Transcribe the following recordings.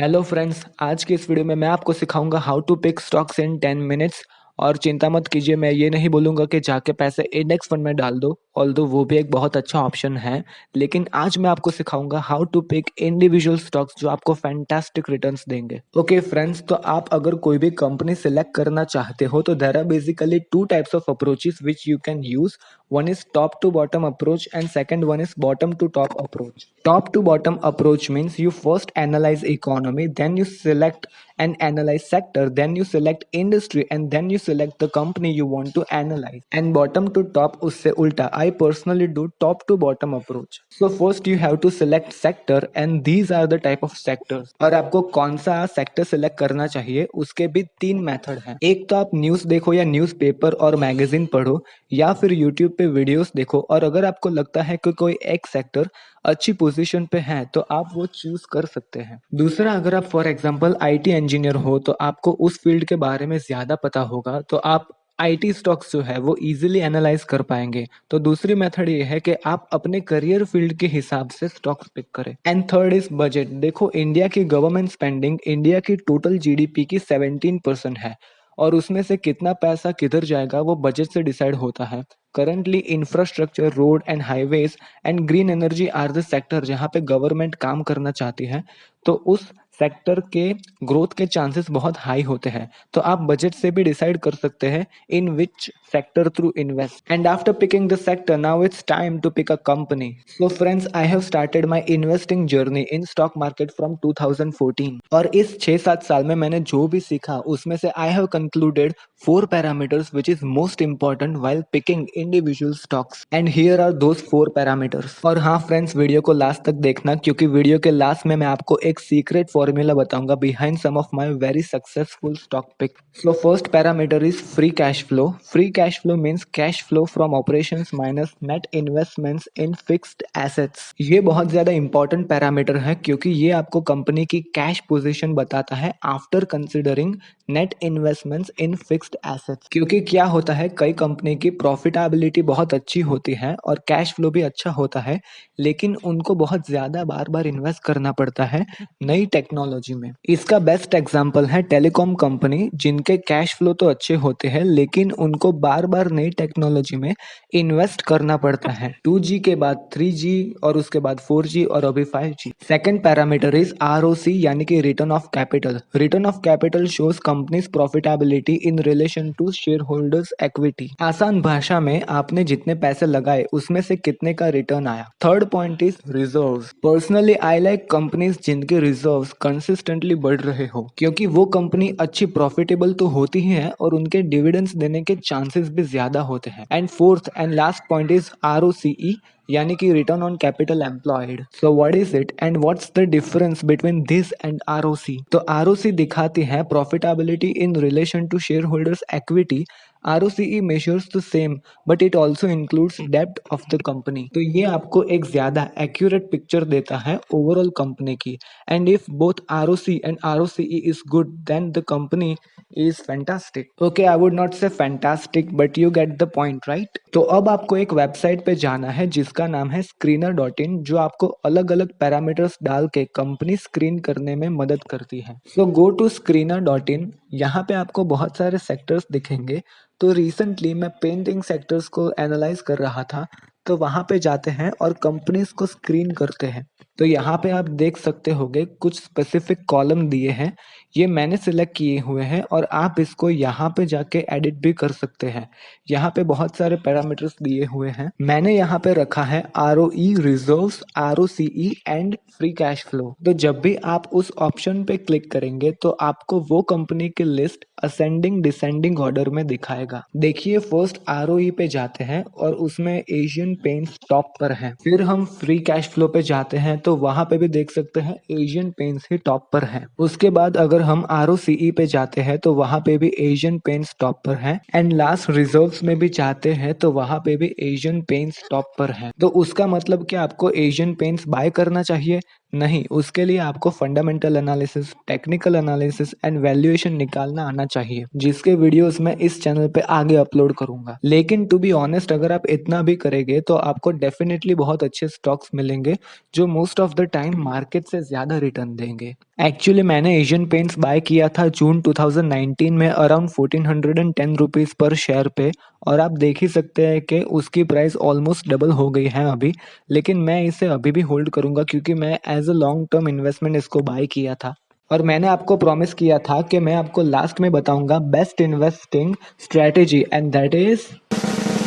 Hello friends, आज की इस वीडियो में मैं आपको सिखाऊंगा how to pick stocks in 10 minutes. और चिंता मत कीजिए, मैं ये नहीं बोलूंगा कि जाके पैसे इंडेक्स फंड में डाल दो, ऑल्दो वो भी एक बहुत अच्छा ऑप्शन है। लेकिन आज मैं आपको सिखाऊंगा how to pick individual stocks जो आपको फैंटास्टिक रिटर्न्स देंगे। ओके फ्रेंड्स, तो आप अगर कोई भी कंपनी सिलेक्ट करना चाहते हो तो there are basically two types of approaches which you can use. One is top to bottom approach and second one is bottom to top approach. Top to bottom approach means you first analyze economy, then you select and analyze sector, then you select industry and then you select the company you want to analyze. And bottom to top usse ulta. I personally do top to bottom approach. So first you have to select sector and these are the type of sectors. और आपको कौन सा sector select करना चाहिए उसके भी तीन method हैं। एक तो आप न्यूज़ देखो या न्यूज़पेपर और मैगजीन पढ़ो, या फिर यूट्यूब पे वीडियोस देखो, और अगर आपको लगता है कि कोई एक सेक्टर अच्छी पोजीशन पे है तो आप वो चूज कर सकते हैं। दूसरा, अगर आप फॉर एग्जांपल आईटी इंजीनियर हो तो आपको उस फील्ड के बारे में ज्यादा पता होगा, तो आप आईटी स्टॉक्स जो है वो इजीली एनालाइज कर पाएंगे। तो दूसरी मेथड ये है कि आप अपने करियर फील्ड के हिसाब से स्टॉक्स पिक करें। And third is budget. देखो, इंडिया की गवर्नमेंट स्पेंडिंग इंडिया की टोटल जीडीपी की 17% है, और उसमें से कितना पैसा किधर जाएगा वो बजट से डिसाइड होता है। Currently infrastructure, road and highways and green energy are the sector जहाँ पे गवर्नमेंट काम करना चाहती है, तो उस सेक्टर के ग्रोथ के चांसेस बहुत हाई होते हैं। तो आप बजट से भी डिसाइड कर सकते हैं in which sector through invest. And after picking the sector, now it's time to pick a company. So friends, I have started my investing journey in stock market from 2014, और इस 6-7 साल में मैंने जो भी सीखा उसमें से I have concluded 4 parameters which is most important while picking individual stocks, and here are those 4 parameters. और हाँ फ्रेंड्स, वीडियो को लास्ट तक देखना, क्योंकि वीडियो के लास्ट में मैं आपको एक सीक्रेट फॉर्मूला बताऊंगा behind some of my very successful stock pick. So first parameter is free cash flow. Free cash flow means cash flow from operations minus net investments in fixed assets. ये बहुत ज्यादा important parameter है, क्योंकि ये आपको company की cash position बताता है after considering net investments in fixed assets. क्योंकि क्या होता है, कई कंपनी की प्रॉफिटेबिलिटी बहुत अच्छी होती है और कैश फ्लो भी अच्छा होता है, लेकिन उनको बहुत ज्यादा बार बार इन्वेस्ट करना पड़ता है नई टेक्नोलॉजी में। इसका बेस्ट एग्जांपल है टेलीकॉम कंपनी, जिनके कैश फ्लो तो अच्छे होते हैं लेकिन उनको बार बार नई टेक्नोलॉजी में इन्वेस्ट करना पड़ता है। 2G के बाद 3G और उसके बाद 4G और अभी 5G। Second parameter is ROC, यानी कि return of capital. Return of capital shows company's profitability in relation to share holders equity. आसान भाषा में आपने जितने पैसे लगाए उसमें से कितने का रिटर्न आया। Third point is reserves. Personally I like companies जिनके रिजर्व्स कंसिस्टेंटली बढ़ रहे हो, क्योंकि वो कंपनी अच्छी प्रॉफिटेबल तो होती ही है और उनके डिविडेंड्स देने के चांसेस भी ज्यादा होते हैं। And fourth and last point is ROCE, यानी कि return on capital employed. So what is it and what's the difference between this and ROC? तो ROC दिखाती है profitability in relation to share holders equity. ROCE measures the same, but it also includes debt of the company. तो ये आपको एक ज्यादा accurate picture देता है overall company की। And if both ROC and ROCE is good, then the company is fantastic. Okay, I would not say fantastic, but you get the point, right? तो अब आपको एक वेबसाइट पे जाना है जिसका नाम है screener.in, जो आपको अलग अलग पैरामीटर्स डाल के कंपनी स्क्रीन करने में मदद करती है। सो गो टू screener.in। यहाँ पे आपको बहुत सारे सेक्टर्स दिखेंगे। तो रिसेंटली मैं पेंटिंग सेक्टर्स को एनालाइज कर रहा था, तो वहाँ पे जाते हैं और कंपनीज को स्क्रीन करते हैं। तो यहाँ पे आप देख सकते होंगे कुछ स्पेसिफिक कॉलम दिए हैं, ये मैंने सिलेक्ट किए हुए हैं और आप इसको यहाँ पे जाके एडिट भी कर सकते हैं। यहाँ पे बहुत सारे पैरामीटर्स दिए हुए हैं, मैंने यहाँ पे रखा है ROE, reserves, ROCE and free cash flow. तो जब भी आप उस ऑप्शन पे क्लिक करेंगे तो आपको वो कंपनी की लिस्ट असेंडिंग डिसेंडिंग ऑर्डर में दिखाएगा। देखिए, फर्स्ट ROE पे जाते हैं और उसमें एशियन पेंट्स टॉप पर है। फिर हम फ्री कैश फ्लो पे जाते हैं तो वहां पे भी देख सकते हैं एशियन पेंट्स ही टॉप पर है। उसके बाद अगर हम ROCE पे जाते हैं तो वहां पे भी एशियन पेंट्स टॉप पर है। एंड लास्ट रिजर्व्स में भी जाते हैं तो वहां पे भी एशियन पेंट्स टॉप पर है। तो उसका मतलब कि आपको एशियन पेंट्स बाय करना चाहिए? नहीं, उसके लिए आपको fundamental analysis, technical analysis and valuation निकालना आना चाहिए, जिसके वीडियोस मैं इस चैनल पे आगे अपलोड करूंगा। लेकिन टू बी ऑनेस्ट, अगर आप इतना भी करेंगे तो आपको डेफिनेटली बहुत अच्छे स्टॉक्स मिलेंगे जो most of the time market से ज्यादा रिटर्न देंगे। एक्चुअली मैंने एशियन पेंट्स बाय किया था जून 2019 में अराउंड 1410 रुपीज़ पर शेयर पे, और आप देख ही सकते हैं कि उसकी प्राइस ऑलमोस्ट डबल हो गई है अभी। लेकिन मैं इसे अभी भी होल्ड करूँगा क्योंकि मैं as a long term investment इसको बाय किया था। और मैंने आपको प्रॉमिस किया था कि मैं आपको लास्ट में बताऊँगा best investing strategy, and that is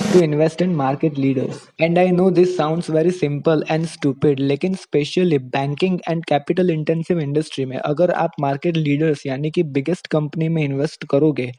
to invest in market leaders. And I know this sounds very simple and stupid, लेकिन specially banking and capital intensive industry में अगर आप मार्केट लीडर्स यानी कि बिगेस्ट कंपनी में invest करोगे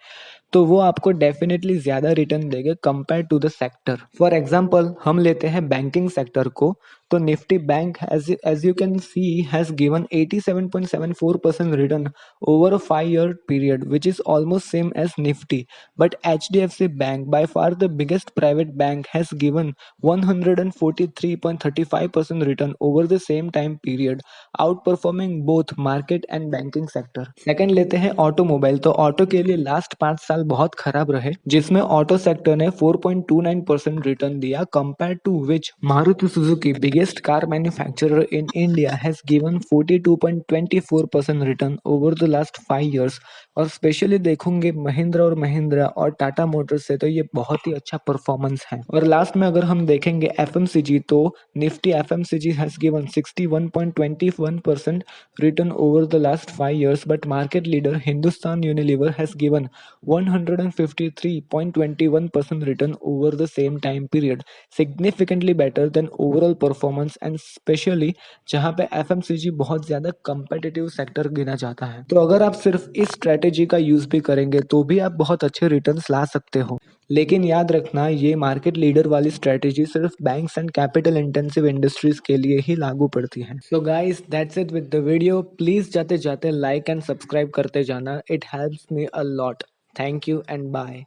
तो वो आपको डेफिनेटली ज़्यादा रिटर्न देंगे compare to the sector. For example हम लेते हैं बैंकिंग सेक्टर को, तो Nifty bank as you can see has given 87.74% return over a 5-year period, which is almost same as Nifty. But HDFC Bank, by far the biggest private bank, has given 143.35% return over the same time period, outperforming both market and banking sector. Second लेते हैं automobile, तो auto के लिए last 5 साल बहुत खराब रहे, जिसमें ऑटो सेक्टर ने 4.29% रिटर्न दिया, compare to which Maruti Suzuki biggest car manufacturer in India has given 42.24% return over the last 5 years। और स्पेशली देखोगे महिंद्रा और महिंद्रा और टाटा मोटर्स से, तो ये बहुत ही अच्छा परफॉर्मेंस है। और लास्ट में अगर हम देखेंगे एफएमसीजी, तो Nifty FMCG has given 61.21% return over the last 5 years, but market leader Hindustan Unilever has given 153.21% return over the same time period, significantly better than overall performance, and especially जहां पे FMCG बहुत ज़्यादा competitive sector गिना जाता है। तो अगर आप सिर्फ इस स्ट्रेटेजी का यूज़ भी करेंगे तो भी आप बहुत अच्छे रिटर्न्स ला सकते हो। लेकिन याद रखना, ये मार्केट लीडर वाली स्ट्रेटेजी सिर्फ banks and capital intensive industries के लिए ही लागू पड़ती है। So guys, that's it with the video. Please जाते जाते लाइक एंड सब्सक्राइब करते जाना, it helps me a lot. Thank you and bye.